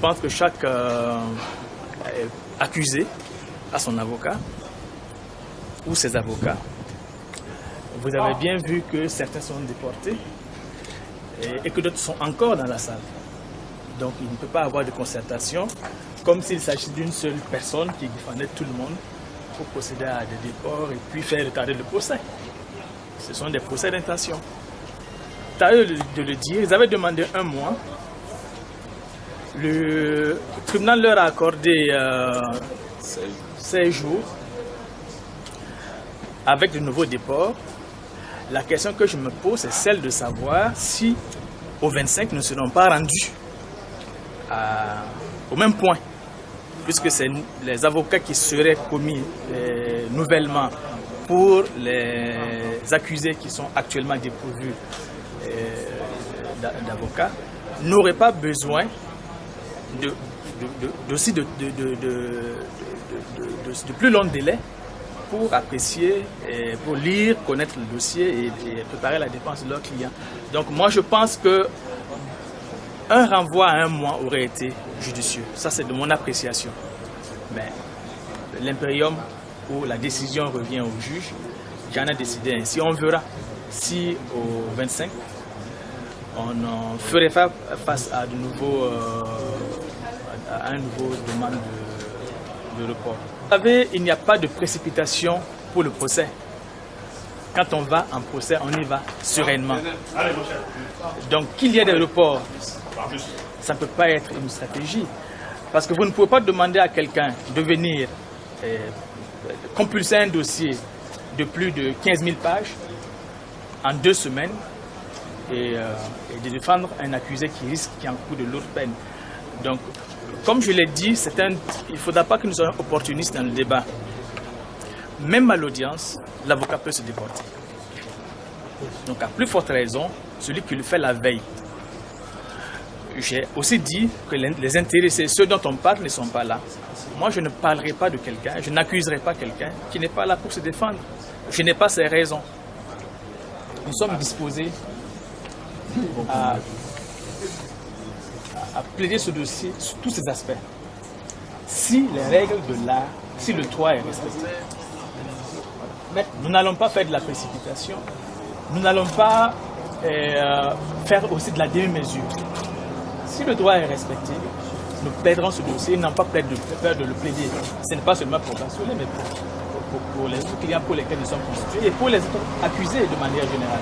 pense que chaque accusé a son avocat ou ses avocats. Vous avez bien vu que certains sont déportés et que d'autres sont encore dans la salle. Donc il ne peut pas avoir de concertation, comme s'il s'agissait d'une seule personne qui défendait tout le monde pour procéder à des déports et puis faire retarder le procès. Ce sont des procès d'intention. T'as eu de le dire, ils avaient demandé 1 mois. Le tribunal leur a accordé 16 jours avec de nouveaux déports. La question que je me pose, c'est celle de savoir si au 25, nous ne serons pas rendus au même point, puisque c'est les avocats qui seraient commis nouvellement pour les accusés qui sont actuellement dépourvus d'avocats, n'auraient pas besoin de plus long délai pour apprécier, pour lire, connaître le dossier et préparer la défense de leurs clients. Donc moi je pense que un renvoi à 1 mois aurait été judicieux. Ça c'est de mon appréciation. Mais l'impérium où la décision revient au juge, j'en ai décidé ainsi. On verra si au 25 on ne ferait pas face à de nouveaux à un nouveau demande de report. Vous savez, il n'y a pas de précipitation pour le procès. Quand on va en procès, on y va sereinement. Donc qu'il y ait des reports, ça ne peut pas être une stratégie. Parce que vous ne pouvez pas demander à quelqu'un de venir compulser un dossier de plus de 15 000 pages en 2 semaines et de défendre un accusé qui encourt de lourdes peines. Donc, comme je l'ai dit, il ne faudra pas que nous soyons opportunistes dans le débat. Même à l'audience, l'avocat peut se déporter. Donc, à plus forte raison, celui qui le fait la veille. J'ai aussi dit que les intéressés, ceux dont on parle, ne sont pas là. Moi, je ne parlerai pas de quelqu'un, je n'accuserai pas quelqu'un qui n'est pas là pour se défendre. Je n'ai pas ces raisons. Nous sommes disposés à plaider ce dossier sur tous ces aspects. Si les règles de l'art, si le droit est respecté. Mais nous n'allons pas faire de la précipitation. Nous n'allons pas faire aussi de la demi-mesure. Si le droit est respecté, nous plaiderons ce dossier, n'ont pas peur de le plaider. Ce n'est pas seulement pour Bassolé, mais pour les autres clients pour lesquels nous sommes constitués et pour les autres accusés de manière générale.